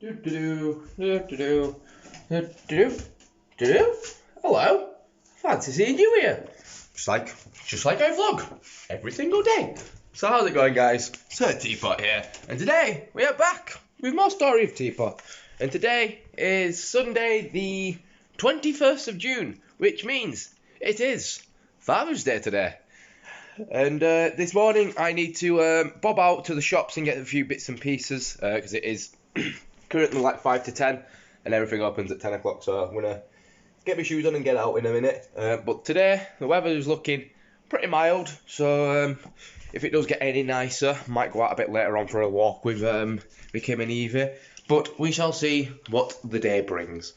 Hello, fancy seeing you here. Just like I vlog every single day. So how's it going, guys? Sir Teapot here, and today we are back with more Story of Teapot. And today is Sunday, the 21st of June, which means it is Father's Day today. And this morning I need to bob out to the shops and get a few bits and pieces because it is currently like 5 to 10 and everything opens at 10 o'clock, so I'm going to get my shoes on and get out in a minute. But today the weather is looking pretty mild, so if it does get any nicer, I might go out a bit later on for a walk with Kim and Evie, but we shall see what the day brings.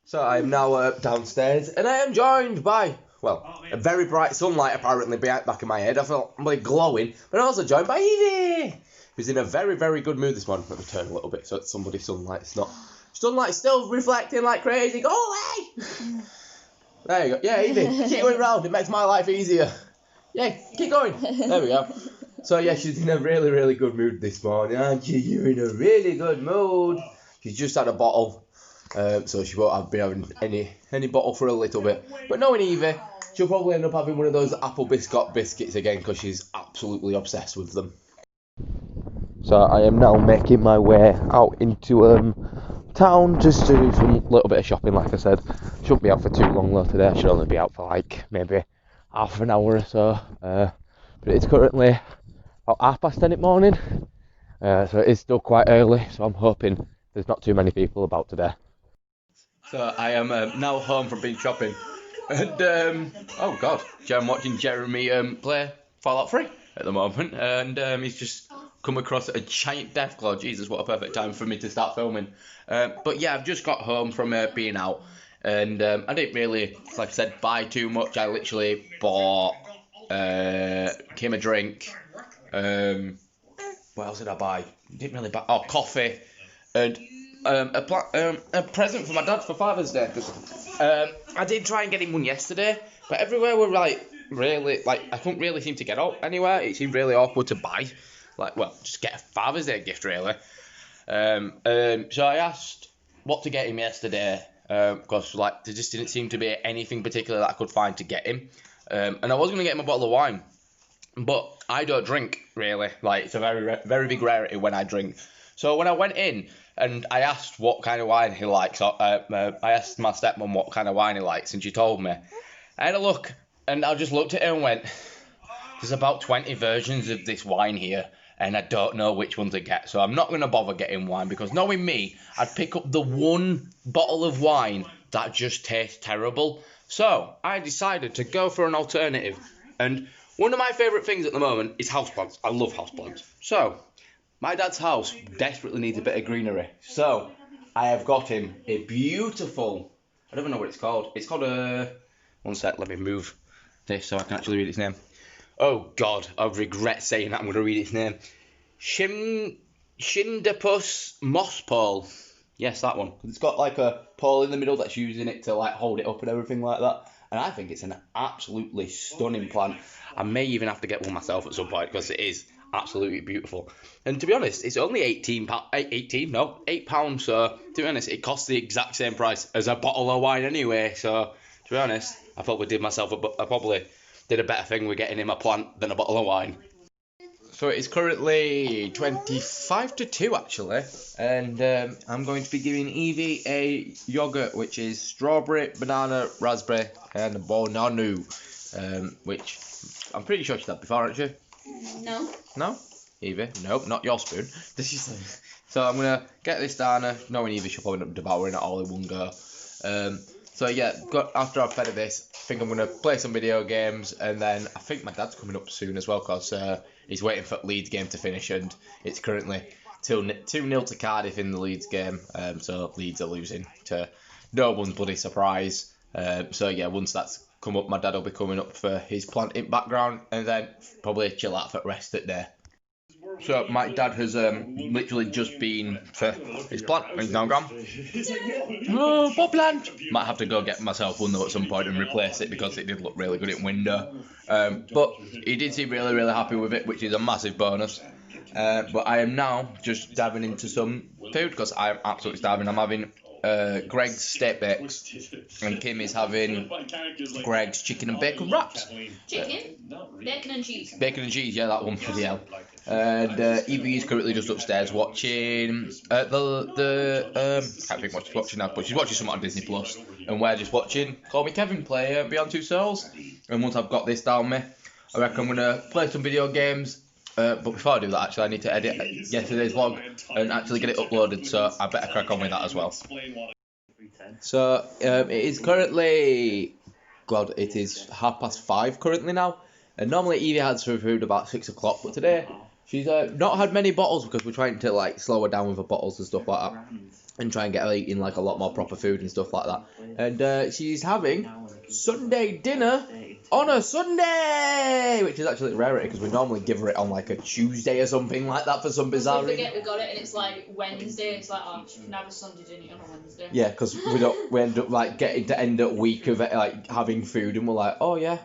So I am now downstairs and I am joined by, well, a very bright sunlight apparently back in my head. I feel really glowing, but I'm also joined by Evie, who's in a very, very good mood this morning. Let me turn a little bit so it's somebody's sunlight. It's not. Sunlight's still reflecting like crazy. Go away! There you go. Yeah, Evie, keep going round. It makes my life easier. Yeah, keep going. There we go. So yeah, she's in a really, really good mood this morning, aren't you? You're in a really good mood. She's just had a bottle. So she won't be having any bottle for a little bit. But knowing Evie, she'll probably end up having one of those apple biscuit biscuits again because she's absolutely obsessed with them. So I am now making my way out into town just to do some little bit of shopping. Like I said, shouldn't be out for too long though today. I should only be out for like maybe half an hour or so. But it's currently about 10:30 in the morning. So it is still quite early. So I'm hoping there's not too many people about today. So I am now home from being shopping, and oh god, I'm watching Jeremy play Fallout 3 at the moment, and he's just come across a giant deathclaw. Jesus, what a perfect time for me to start filming. But yeah, I've just got home from being out, and I didn't really, like I said, buy too much. I literally bought Kim a drink. What else did I buy? Didn't really buy. Oh, coffee and. A present for my dad for Father's Day, because I did try and get him one yesterday, but everywhere were like really, like I couldn't really seem to get out anywhere. It seemed really awkward to buy, like, well, just get a Father's Day gift really. So I asked what to get him yesterday, because like there just didn't seem to be anything particular that I could find to get him, and I was gonna get him a bottle of wine, but I don't drink really. Like it's a very, very big rarity when I drink. So when I went in and I asked what kind of wine he likes, I asked my stepmom what kind of wine he likes, and she told me. I had a look, and I just looked at her and went, there's about 20 versions of this wine here, and I don't know which one to get. So I'm not going to bother getting wine, because knowing me, I'd pick up the one bottle of wine that just tastes terrible. So I decided to go for an alternative. And one of my favourite things at the moment is houseplants. I love houseplants. So my dad's house desperately needs a bit of greenery, so I have got him a beautiful, I don't even know what it's called. It's called a, one sec, let me move this so I can actually read its name. Oh god, I regret saying that, I'm going to read its name. Shindapus moss pole. Yes, that one. It's got like a pole in the middle that's using it to like hold it up and everything like that. And I think it's an absolutely stunning plant. I may even have to get one myself at some point because it is absolutely beautiful. And to be honest, it's only £8, so to be honest, it costs the exact same price as a bottle of wine anyway. So to be honest, I probably did a better thing with getting him a plant than a bottle of wine. So it's currently 25 to 2 actually, and I'm going to be giving Evie a yogurt which is strawberry, banana, raspberry and banana, which I'm pretty sure she's had before, aren't you? No. No? Evie? Nope, not your spoon. So I'm going to get this down, knowing Evie she'll probably end up devouring it all in one go. So yeah, after I've fed her this, I think I'm going to play some video games, and then I think my dad's coming up soon as well, because he's waiting for Leeds game to finish, and it's currently 2-0 to Cardiff in the Leeds game, so Leeds are losing to no one's bloody surprise. So yeah, once that's come up, my dad will be coming up for his planting background, and then probably chill out for the rest of the day. So my dad has literally just been for his plant, and he's now gone. Oh, poor plant! Might have to go get myself one though at some point and replace it, because it did look really good in window. But he did seem really, really happy with it, which is a massive bonus. But I am now just diving into some food because I'm absolutely starving. I'm having Greg's steak bakes, and Kim is having Greg's chicken and bacon wraps. Chicken, bacon and cheese. Bacon and cheese, yeah, that one for the hell. And Evie is currently just upstairs watching can't think what she's watching now, but she's watching something on Disney Plus, and we're just watching Call Me Kevin play Beyond Two Souls. And once I've got this down me, I reckon I'm gonna play some video games. But before I do that, actually, I need to edit yesterday's vlog and actually get it uploaded, so I better crack on with that as well. So, it is currently... God, it is 5:30 currently now. And normally Evie has her food about 6 o'clock, but today she's not had many bottles because we're trying to like slow her down with her bottles and stuff like that. And try and get her eating like a lot more proper food and stuff like that. And she's having Sunday dinner on a Sunday, which is actually a rarity because we normally give her it on like a Tuesday or something like that for some bizarre reason. We forget we got it and it's like Wednesday. It's like, oh, you can have a Sunday dinner on a Wednesday. Yeah, because we end up like getting to end up week of it, like having food and we're like, oh yeah,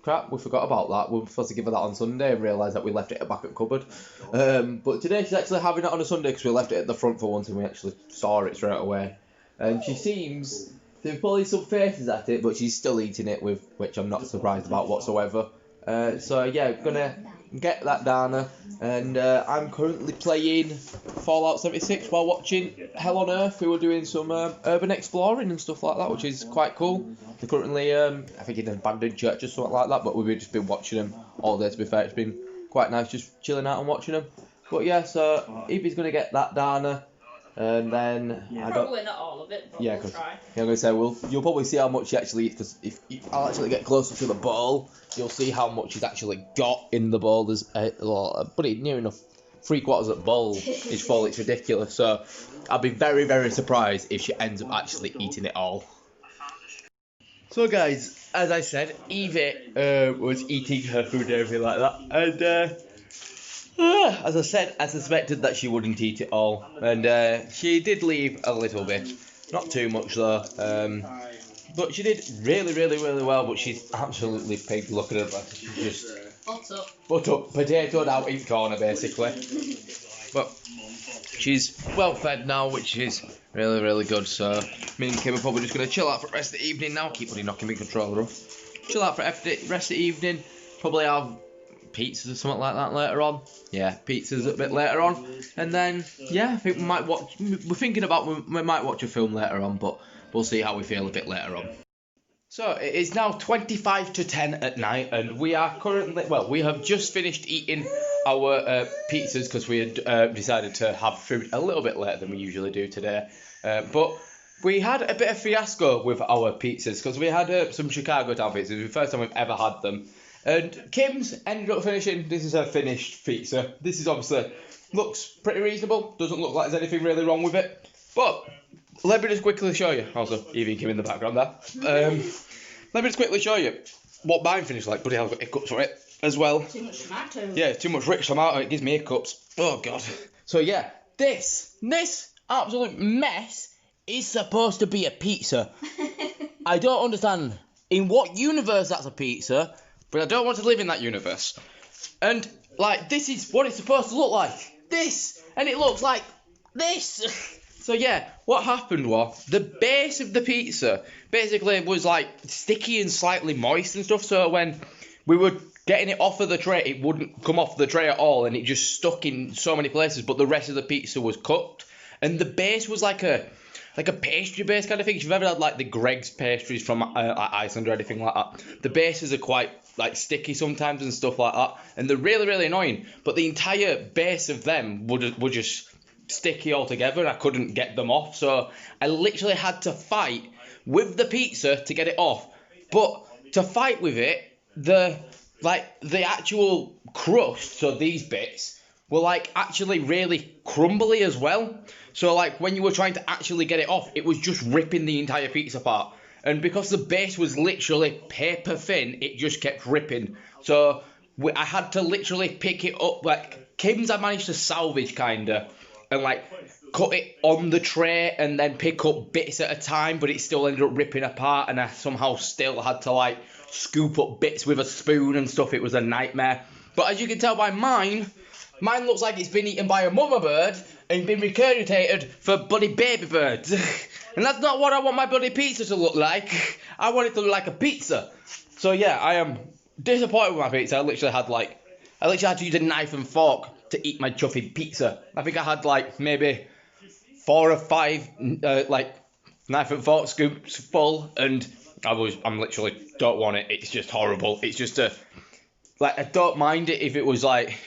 crap, we forgot about that. We were supposed to give her that on Sunday and realised that we left it back at cupboard. But today she's actually having it on a Sunday because we left it at the front for once and we actually saw it straight away. And she seems to be pulling some faces at it, but she's still eating it, with which I'm not surprised about whatsoever. So yeah, gonna get that down, and I'm currently playing Fallout 76 while watching Hell on Earth, who are doing some urban exploring and stuff like that, which is quite cool. They're currently, I think, in an abandoned church or something like that, but we've just been watching them all day, to be fair. It's been quite nice just chilling out and watching them. But yeah, so Evie's gonna get that down. And then Probably not all of it, but yeah, we'll try. Yeah, I'm gonna say you'll probably see how much she actually eats, because if I'll actually get closer to the bowl, you'll see how much she's actually got in the bowl. There's pretty near enough 3/4 of the bowl is full. It's ridiculous. So I'll be very, very surprised if she ends up actually eating it all. So guys, as I said, Evie was eating her food and everything like that, and as I said, I suspected that she wouldn't eat it all, and she did leave a little bit, not too much though, but she did really, really, really well. But she's absolutely pig. Look at her, she's just butt up, potatoed out in corner basically. But she's well fed now, which is really, really good. So me and Kim are probably just gonna chill out for the rest of the evening now. Keep on knocking my controller off. Chill out for the rest of the evening. Probably have pizzas or something like that later on. Yeah, pizzas a bit later on, and then yeah, I think we might watch. We're thinking about we might watch a film later on, but we'll see how we feel a bit later on. So it is now 25 to 10 at night, and we are currently we have just finished eating our pizzas because we had decided to have food a little bit later than we usually do today, but we had a bit of fiasco with our pizzas because we had some Chicago town pizzas. It was the first time we've ever had them. And Kim's ended up finishing. This is her finished pizza. This is obviously looks pretty reasonable. Doesn't look like there's anything really wrong with it. But let me just quickly show you. Also, Evie and Kim in the background there. Let me just quickly show you what mine finished like. Bloody hell, I've got hiccups for it as well. Too much tomato. Yeah, too much rich tomato. It gives me hiccups. Oh god. So yeah, this absolute mess is supposed to be a pizza. I don't understand in what universe that's a pizza. But I don't want to live in that universe. And, like, this is what it's supposed to look like. This! And it looks like this! So, yeah, what happened was, the base of the pizza basically was, like, sticky and slightly moist and stuff. So when we were getting it off of the tray, it wouldn't come off the tray at all. And it just stuck in so many places. But the rest of the pizza was cooked. And the base was like a pastry base kind of thing. If you've ever had like the Greg's pastries from Iceland or anything like that, the bases are quite like sticky sometimes and stuff like that, and they're really, really annoying. But the entire base of them were just sticky altogether, and I couldn't get them off. So I literally had to fight with the pizza to get it off. But to fight with it, the actual crust, so these bits, were like actually really crumbly as well. So like when you were trying to actually get it off, it was just ripping the entire pizza apart. And because the base was literally paper thin, it just kept ripping. So I had to literally pick it up. Like Kim's I managed to salvage kinda, and like cut it on the tray and then pick up bits at a time, but it still ended up ripping apart, and I somehow still had to like scoop up bits with a spoon and stuff. It was a nightmare. But as you can tell by mine Mine looks like it's been eaten by a mother bird and been regurgitated for bloody baby birds. And that's not what I want my bloody pizza to look like. I want it to look like a pizza. So yeah, I am disappointed with my pizza. I literally had to use a knife and fork to eat my chuffy pizza. I think I had like maybe 4 or 5 like knife and fork scoops full, and I'm literally don't want it. It's just horrible. It's just I don't mind it if it was like,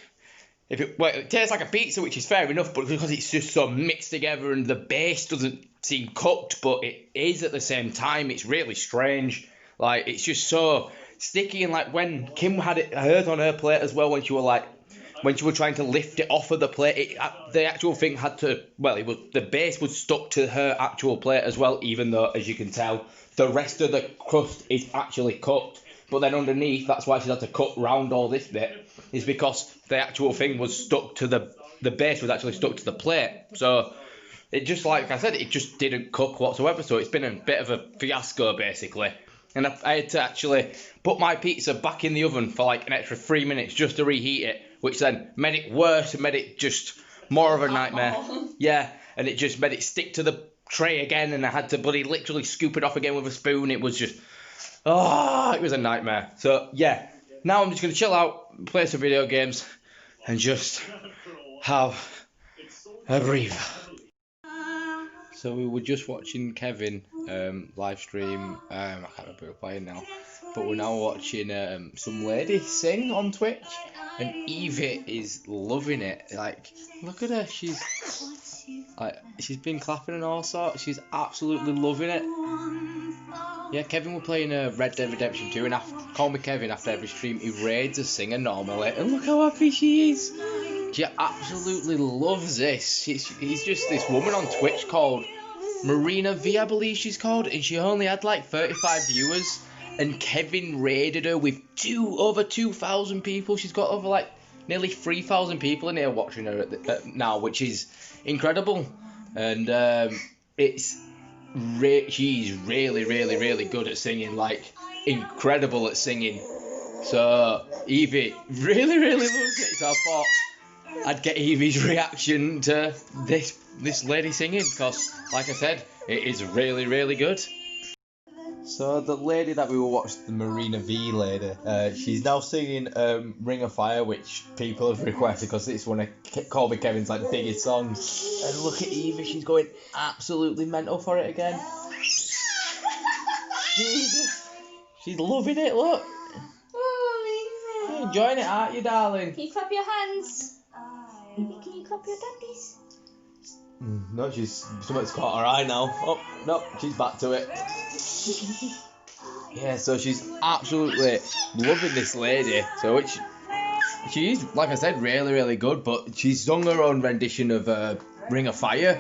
it tastes like a pizza, which is fair enough, but because it's just so mixed together and the base doesn't seem cooked, but it is at the same time, it's really strange. Like, it's just so sticky, and like when Kim had it hers on her plate as well, when she were trying to lift it off of the plate, the actual thing had to, the base was stuck to her actual plate as well, even though, as you can tell, the rest of the crust is actually cooked. But then underneath, that's why she had to cut round all this bit, is because the actual thing was stuck to the base was actually stuck to the plate. So it just, like I said, it just didn't cook whatsoever. So it's been a bit of a fiasco, basically. And I had to actually put my pizza back in the oven for like an extra 3 minutes just to reheat it, which then made it worse and made it just more of a nightmare. Yeah, and it just made it stick to the tray again, and I had to literally scoop it off again with a spoon. It was just, it was a nightmare. So yeah, now I'm just going to chill out, play some video games, and just have a breather. So we were just watching Kevin live stream, I can't remember who we're playing now, but we're now watching some lady sing on Twitch, and Evie is loving it. Like, look at her, she's been clapping and all sorts, she's absolutely loving it. Yeah, Kevin were playing Red Dead Redemption 2, and call me Kevin after every stream, he raids a singer normally, and look how happy she is. She absolutely loves this. He's just this woman on Twitch called Marina V, I believe she's called, and she only had like 35 viewers, and Kevin raided her with over 2,000 people. She's got over like nearly 3,000 people in here watching her now, which is incredible. And she's really, really, really good at singing, like incredible at singing. So Evie really, really loves it. So I thought I'd get Evie's reaction to this lady singing, because, like I said, it is really, really good. So the lady that we were watching, the Marina V lady, she's now singing Ring of Fire, which people have requested because it's one of Call Me Kevin's like biggest songs. And look at Evie, she's going absolutely mental for it again. Jesus, she's loving it. Look, you're enjoying it, aren't you, darling? Can you clap your hands? Can you clap your daddies? No, something's caught her eye now. Oh, no, she's back to it. Yeah, so she's absolutely loving this lady. So she is, like I said, really, really good. But she's sung her own rendition of Ring of Fire,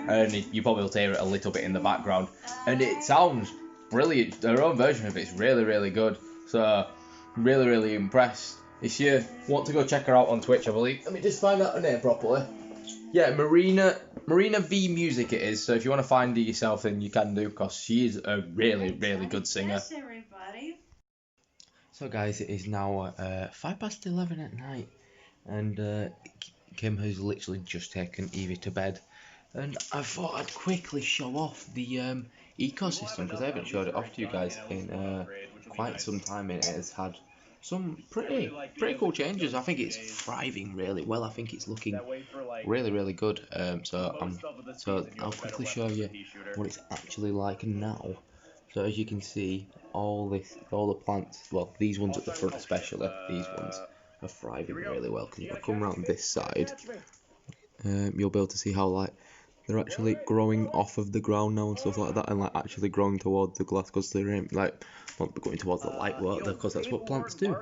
and you probably will hear it a little bit in the background. And it sounds brilliant. Her own version of it is really, really good. So really, really impressed. If you want to go check her out on Twitch, I believe. Let me just find out her name properly. Yeah, Marina V Music it is. So if you want to find her yourself, then you can do, because she is a really, really good singer. Yes, everybody. So guys, it is now 11:05 at night, and Kim has literally just taken Evie to bed, and I thought I'd quickly show off the ecosystem, because I haven't showed it off to you guys in quite some time. It has had some pretty cool changes. I think it's thriving really well. I think it's looking really, really good. So I'll quickly show you what it's actually like now. So as you can see, all the plants, well, these ones at the front especially, these ones are thriving really well. Because if I come around this side, you'll be able to see how like they're actually growing off of the ground now and stuff like that, and like actually growing towards the glass, because they're like not going towards the light, because that's what plants do.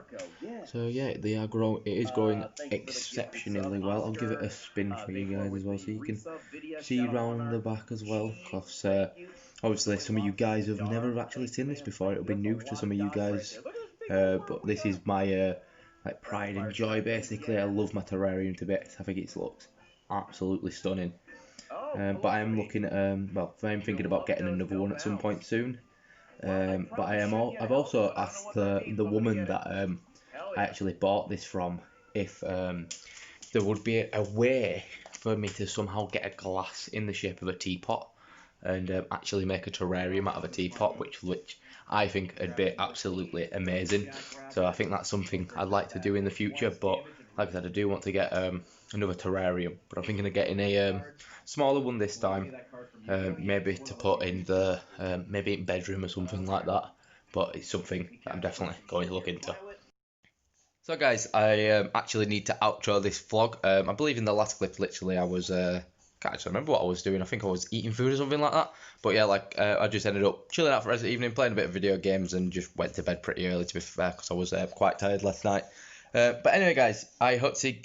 So yeah, they are growing. It is growing exceptionally well. I'll give it a spin for you guys as well, so you can see round the back as well. Because obviously some of you guys have never actually seen this before. It'll be new to some of you guys, but this is my like pride and joy basically. I love my terrarium to bits. I think it looks absolutely stunning. But I am looking at I'm thinking about getting another one at some point soon. But I've also asked the woman that I actually bought this from if there would be a way for me to somehow get a glass in the shape of a teapot and actually make a terrarium out of a teapot, which I think would be absolutely amazing. So I think that's something I'd like to do in the future. But like I said, I do want to get another terrarium, but I'm thinking of getting a smaller one this time, maybe to put in the maybe in bedroom or something like that. But it's something that I'm definitely going to look into. So guys, I actually need to outro this vlog. I believe in the last clip, literally, I was can't actually remember what I was doing. I think I was eating food or something like that. But yeah, like I just ended up chilling out for the rest of the evening, playing a bit of video games, and just went to bed pretty early, to be fair, because I was quite tired last night. But anyway, guys, I hope to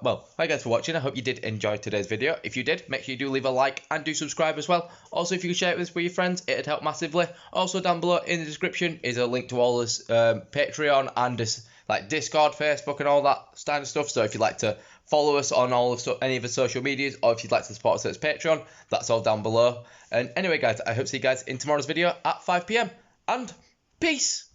well, hi guys for watching. I hope you did enjoy today's video. If you did, make sure you do leave a like and do subscribe as well. Also, if you could share it with your friends, it'd help massively. Also, down below in the description is a link to all this Patreon and this like Discord, Facebook, and all that kind of stuff. So if you'd like to follow us on all of any of the social medias, or if you'd like to support us at Patreon, that's all down below. And anyway, guys, I hope to see you guys in tomorrow's video at 5 PM. And peace.